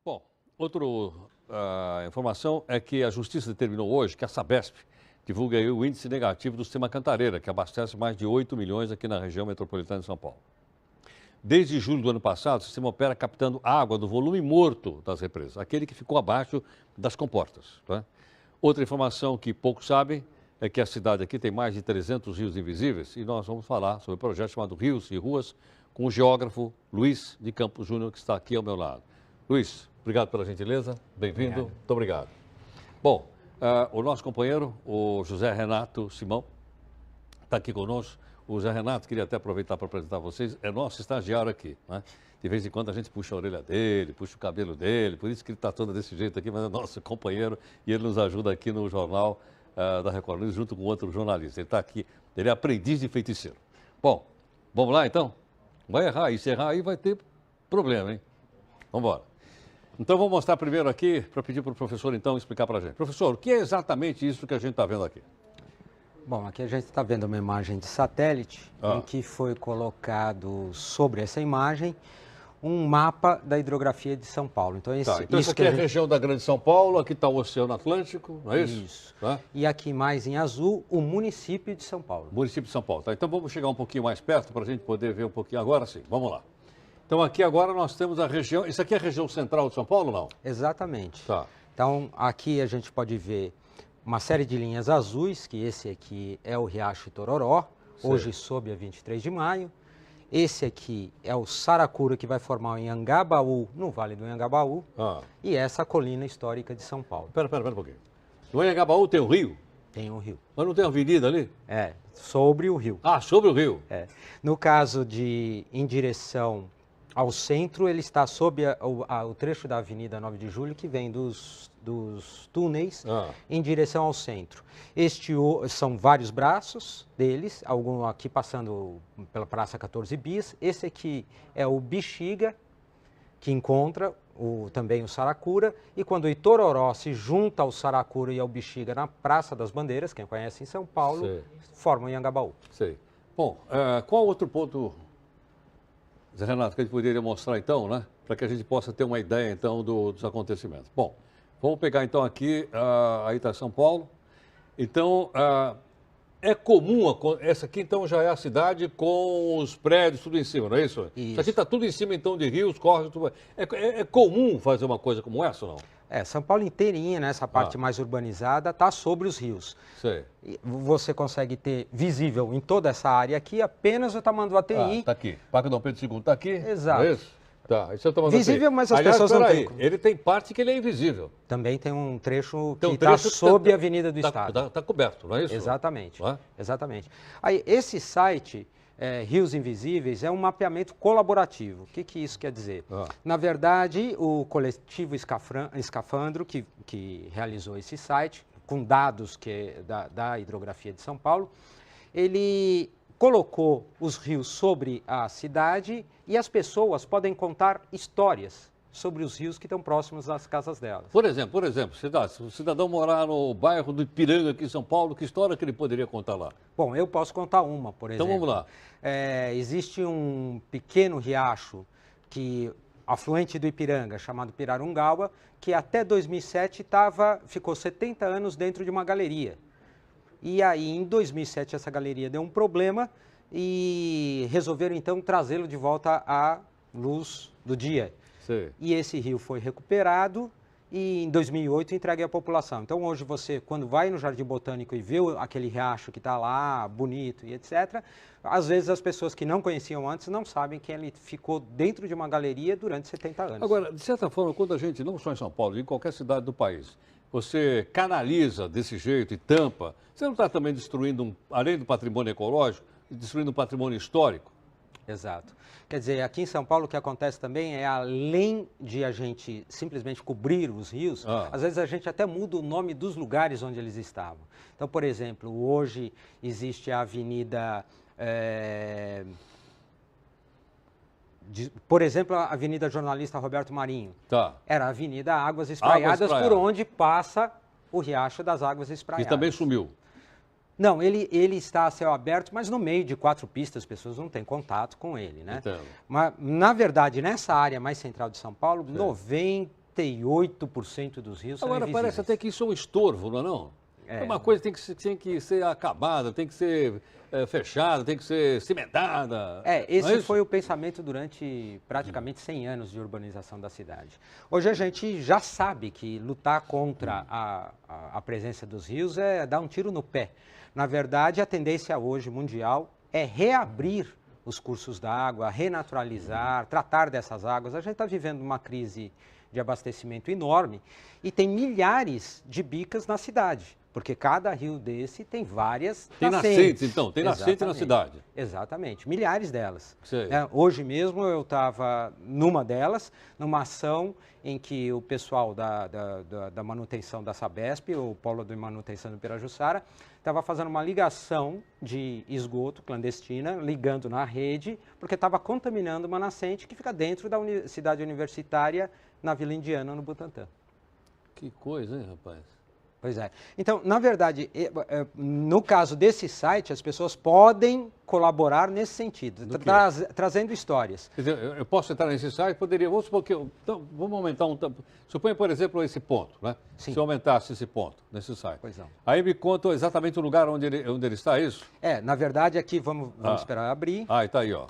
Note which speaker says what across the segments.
Speaker 1: Bom, outra informação é que a Justiça determinou hoje que a Sabesp divulgue aí o índice negativo do sistema Cantareira, que abastece mais de 8 milhões aqui na região metropolitana de São Paulo. Desde julho do ano passado, o sistema opera captando água do volume morto das represas, aquele que ficou abaixo das comportas. Tá? Outra informação que poucos sabem é que a cidade aqui tem mais de 300 rios invisíveis e nós vamos falar sobre o projeto chamado Rios e Ruas com o geógrafo Luiz de Campos Júnior, que está aqui ao meu lado. Luiz, obrigado pela gentileza, bem-vindo, muito obrigado. Bom, o nosso companheiro, o José Renato Simão, está aqui conosco. O José Renato, queria até aproveitar para apresentar vocês, é nosso estagiário aqui, né? De vez em quando a gente puxa a orelha dele, puxa o cabelo dele, por isso que ele está todo desse jeito aqui, mas é nosso companheiro e ele nos ajuda aqui no jornal da Record News, junto com outro jornalista. Ele está aqui, ele é aprendiz de feiticeiro. Bom, vamos lá então? Vai errar, e se errar aí vai ter problema, hein? Vamos embora. Então vou mostrar primeiro aqui, para pedir para o professor então explicar para a gente. Professor, o que é exatamente isso que a gente está vendo aqui?
Speaker 2: Bom, aqui a gente está vendo uma imagem de satélite, em que foi colocado sobre essa imagem um mapa da hidrografia de São Paulo. Então,
Speaker 1: isso aqui é a região da Grande São Paulo, aqui está o Oceano Atlântico, não é isso?
Speaker 2: Isso. Tá? E aqui mais em azul, o município de São Paulo.
Speaker 1: Município de São Paulo, tá? Então vamos chegar um pouquinho mais perto para a gente poder ver um pouquinho. Agora sim, vamos lá. Então aqui agora nós temos a região, isso aqui é a região central de São Paulo, não?
Speaker 2: Exatamente.
Speaker 1: Tá.
Speaker 2: Então aqui a gente pode ver uma série de linhas azuis, que esse aqui é o Riacho Itororó, hoje sob a 23 de maio. Esse aqui é o Saracura, que vai formar o Anhangabaú, no Vale do Anhangabaú. E essa colina histórica de São Paulo.
Speaker 1: Espera um pouquinho. No Anhangabaú tem um rio?
Speaker 2: Tem um rio.
Speaker 1: Mas não tem uma avenida ali?
Speaker 2: É, sobre o rio.
Speaker 1: Ah, sobre o rio.
Speaker 2: É. No caso de em direção ao centro, ele está sob o trecho da Avenida 9 de Julho, que vem dos túneis em direção ao centro. São vários braços deles, algum aqui passando pela Praça 14 Bis. Esse aqui é o Bexiga, que encontra também o Saracura. E quando o Itororó se junta ao Saracura e ao Bexiga na Praça das Bandeiras, quem conhece em São Paulo, forma o Anhangabaú.
Speaker 1: Sei. Bom, qual outro ponto, Zé Renato, que a gente poderia mostrar então, né? Para que a gente possa ter uma ideia então dos acontecimentos. Bom, vamos pegar então aqui, aí está São Paulo. Então, é comum, essa aqui então já é a cidade com os prédios tudo em cima, não é isso? Isso aqui está tudo em cima então de rios, córregos, tudo. É comum fazer uma coisa como essa ou não?
Speaker 2: São Paulo inteirinha, né, essa parte mais urbanizada, está sobre os rios.
Speaker 1: Sei.
Speaker 2: Você consegue ter visível em toda essa área aqui apenas o Tamanduá ATI.
Speaker 1: Está aqui. Parque Dom Pedro II está aqui.
Speaker 2: Exato.
Speaker 1: Não é isso? Tá, isso é o Tamanduá ATI.
Speaker 2: Visível, mas as pessoas não têm.
Speaker 1: Ele tem parte que ele é invisível.
Speaker 2: Também tem um trecho que está sob a Avenida do Estado.
Speaker 1: Está coberto, não é isso?
Speaker 2: Exatamente. Exatamente. Aí, esse site, Rios Invisíveis, é um mapeamento colaborativo. O que isso quer dizer? Na verdade, o coletivo Escafandro, que realizou esse site, com dados da hidrografia de São Paulo, ele colocou os rios sobre a cidade e as pessoas podem contar histórias sobre os rios que estão próximos das casas delas.
Speaker 1: Por exemplo, se o cidadão morar no bairro do Ipiranga, aqui em São Paulo, que história que ele poderia contar lá?
Speaker 2: Bom, eu posso contar uma, por exemplo.
Speaker 1: Então vamos lá.
Speaker 2: Existe um pequeno riacho afluente do Ipiranga, chamado Pirarungaua, que até 2007 ficou 70 anos dentro de uma galeria. E aí, em 2007, essa galeria deu um problema e resolveram, então, trazê-lo de volta à luz do dia.
Speaker 1: Sim.
Speaker 2: E esse rio foi recuperado e, em 2008, entregue à população. Então, hoje, você, quando vai no Jardim Botânico e vê aquele riacho que está lá, bonito e etc., às vezes as pessoas que não conheciam antes não sabem que ele ficou dentro de uma galeria durante 70 anos.
Speaker 1: Agora, de certa forma, quando a gente, não só em São Paulo, em qualquer cidade do país, você canaliza desse jeito e tampa, você não está também destruindo, além do patrimônio ecológico, destruindo um patrimônio histórico?
Speaker 2: Exato. Quer dizer, aqui em São Paulo o que acontece também é, além de a gente simplesmente cobrir os rios, às vezes a gente até muda o nome dos lugares onde eles estavam. Então, por exemplo, hoje existe a Avenida... por exemplo, a Avenida Jornalista Roberto Marinho. Era a Avenida Águas Espraiadas, por onde passa o Riacho das Águas Espraiadas.
Speaker 1: Que também sumiu.
Speaker 2: Não, ele está a céu aberto, mas no meio de 4 pistas, as pessoas não têm contato com ele, né?
Speaker 1: Entendo.
Speaker 2: Mas, na verdade, nessa área mais central de São Paulo, 90 98% dos rios são
Speaker 1: Agora,
Speaker 2: invisíveis.
Speaker 1: parece até que isso é um estorvo, não é não? É uma coisa que tem que ser acabada, tem que ser fechada, tem que ser cimentada.
Speaker 2: Esse foi o pensamento durante praticamente 100 anos de urbanização da cidade. Hoje a gente já sabe que lutar contra a presença dos rios é dar um tiro no pé. Na verdade, a tendência hoje mundial é reabrir os cursos d'água, renaturalizar, tratar dessas águas. A gente está vivendo uma crise de abastecimento enorme e tem milhares de bicas na cidade, porque cada rio desse tem várias nascentes. Tem nascentes,
Speaker 1: então, tem nascente na cidade.
Speaker 2: Exatamente, milhares delas. Hoje mesmo eu estava numa delas, numa ação em que o pessoal da manutenção da Sabesp, o Polo de Manutenção do Pirajussara, estava fazendo uma ligação de esgoto clandestina, ligando na rede, porque estava contaminando uma nascente que fica dentro da cidade universitária, na Vila Indiana, no Butantã.
Speaker 1: Que coisa, hein, rapaz?
Speaker 2: Pois é. Então, na verdade, no caso desse site, as pessoas podem colaborar nesse sentido, trazendo histórias.
Speaker 1: Quer dizer, eu posso entrar nesse site, poderia, vamos supor que, então, vamos aumentar suponha, por exemplo, esse ponto, né?
Speaker 2: Sim.
Speaker 1: Se eu aumentasse esse ponto nesse site.
Speaker 2: Pois não.
Speaker 1: Aí me conta exatamente o lugar onde ele está, é isso?
Speaker 2: Na verdade, aqui, vamos esperar abrir.
Speaker 1: Está aí, ó.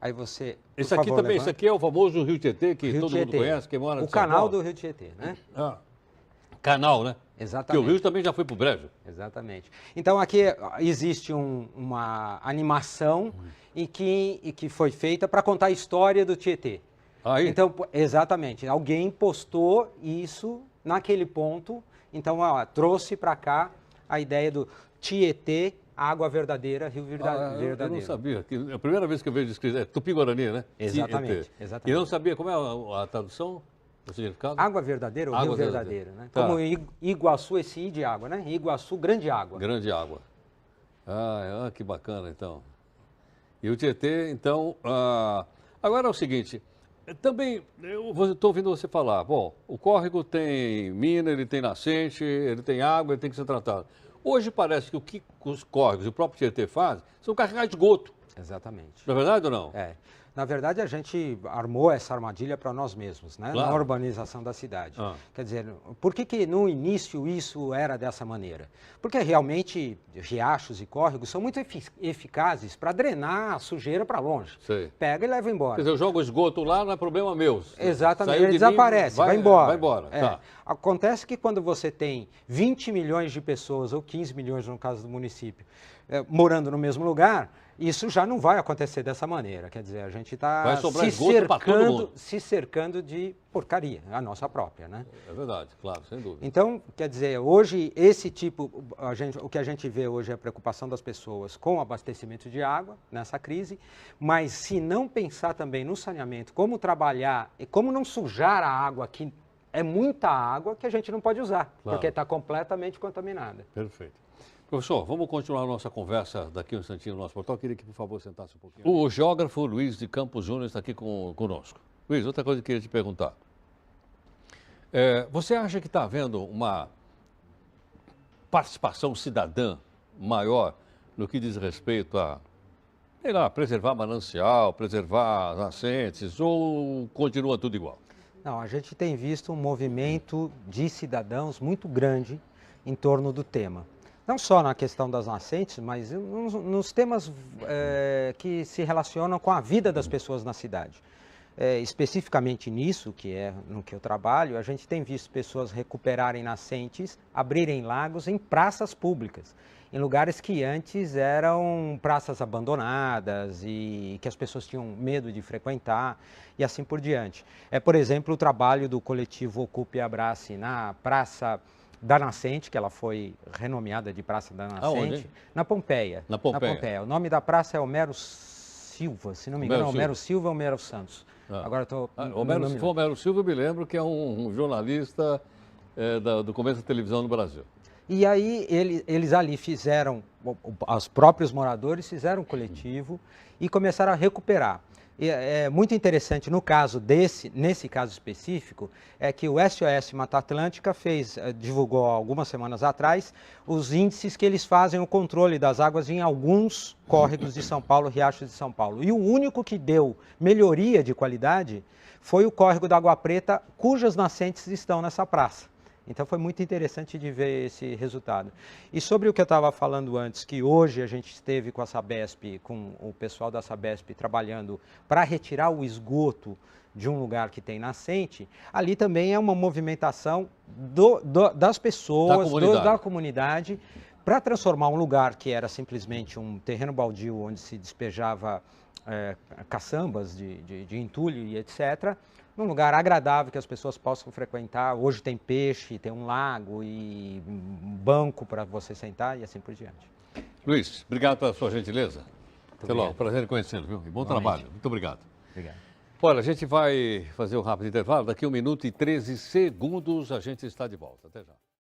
Speaker 2: Aí você,
Speaker 1: esse aqui também, esse aqui é o famoso Rio Tietê, que todo mundo conhece, quem mora em São Paulo.
Speaker 2: O canal do Rio Tietê, né?
Speaker 1: Canal, né?
Speaker 2: Exatamente.
Speaker 1: Porque o Rio também já foi para o brejo.
Speaker 2: Exatamente. Então, aqui existe uma animação e que foi feita para contar a história do Tietê.
Speaker 1: Aí?
Speaker 2: Então, exatamente. Alguém postou isso naquele ponto, então trouxe para cá a ideia do Tietê, água verdadeira, rio verdadeiro.
Speaker 1: Eu não sabia. A primeira vez que eu vejo escrito é Tupi-Guarani, né?
Speaker 2: Exatamente.
Speaker 1: E eu não sabia como é a tradução? O significado?
Speaker 2: Água verdadeira ou rio verdadeiro, né? Tá. Como Iguaçu, esse I de água, né? Iguaçu, grande água.
Speaker 1: Grande água. Que bacana, então. E o Tietê, então... Agora é o seguinte, também, eu estou ouvindo você falar, bom, o córrego tem mina, ele tem nascente, ele tem água, ele tem que ser tratado. Hoje parece que o que os córregos e o próprio Tietê fazem são carregar esgoto.
Speaker 2: Exatamente.
Speaker 1: Não é verdade ou não?
Speaker 2: Na verdade, a gente armou essa armadilha para nós mesmos, né?
Speaker 1: Claro.
Speaker 2: Na urbanização da cidade. Quer dizer, por que no início isso era dessa maneira? Porque realmente riachos e córregos são muito eficazes para drenar a sujeira para longe.
Speaker 1: Sei.
Speaker 2: Pega e leva embora.
Speaker 1: Quer dizer, eu jogo o esgoto lá, não é problema meu.
Speaker 2: Exatamente, ele desaparece, vai embora.
Speaker 1: Vai embora, tá.
Speaker 2: Acontece que quando você tem 20 milhões de pessoas, ou 15 milhões no caso do município, morando no mesmo lugar, isso já não vai acontecer dessa maneira. Quer dizer, a gente está se cercando de porcaria, a nossa própria, né?
Speaker 1: É verdade, claro, sem dúvida.
Speaker 2: Então, quer dizer, hoje esse tipo, o que a gente vê hoje é a preocupação das pessoas com o abastecimento de água nessa crise, mas se não pensar também no saneamento, como trabalhar e como não sujar a água, que é muita água que a gente não pode usar, porque está completamente contaminada.
Speaker 1: Perfeito. Professor, vamos continuar a nossa conversa daqui um instantinho no nosso portal. Eu queria que, por favor, sentasse um pouquinho. O geógrafo Luiz de Campos Júnior está aqui conosco. Luiz, outra coisa que eu queria te perguntar. Você acha que está havendo uma participação cidadã maior no que diz respeito a, sei lá, preservar manancial, preservar nascentes, ou continua tudo igual?
Speaker 2: Não, a gente tem visto um movimento de cidadãos muito grande em torno do tema. Não só na questão das nascentes, mas nos temas que se relacionam com a vida das pessoas na cidade. Especificamente nisso, que é no que eu trabalho, a gente tem visto pessoas recuperarem nascentes, abrirem lagos em praças públicas, em lugares que antes eram praças abandonadas e que as pessoas tinham medo de frequentar e assim por diante. Por exemplo, o trabalho do coletivo Ocupe e Abrace na Praça da Nascente, que ela foi renomeada de Praça da Nascente, na Pompeia.
Speaker 1: Na Pompeia.
Speaker 2: O nome da praça é Homero Silva, se não me engano, Homero Silva ou Homero Santos. Agora estou...
Speaker 1: Homero Silva, eu me lembro que é um jornalista do começo da televisão no Brasil.
Speaker 2: E aí eles ali fizeram, os próprios moradores fizeram um coletivo e começaram a recuperar. E é muito interessante no caso nesse caso específico, é que o SOS Mata Atlântica divulgou algumas semanas atrás os índices que eles fazem o controle das águas em alguns córregos de São Paulo, riachos de São Paulo. E o único que deu melhoria de qualidade foi o córrego da Água Preta, cujas nascentes estão nessa praça. Então foi muito interessante de ver esse resultado. E sobre o que eu estava falando antes, que hoje a gente esteve com a Sabesp, com o pessoal da Sabesp trabalhando para retirar o esgoto de um lugar que tem nascente, ali também é uma movimentação das pessoas, da comunidade, para transformar um lugar que era simplesmente um terreno baldio onde se despejava caçambas de entulho e etc., num lugar agradável que as pessoas possam frequentar. Hoje tem peixe, tem um lago e um banco para você sentar e assim por diante.
Speaker 1: Luiz, obrigado pela sua gentileza. Até logo, prazer em conhecê-lo, viu? E bom trabalho. Muito obrigado.
Speaker 2: Obrigado.
Speaker 1: Olha, a gente vai fazer um rápido intervalo. Daqui 1 minuto e 13 segundos a gente está de volta. Até já.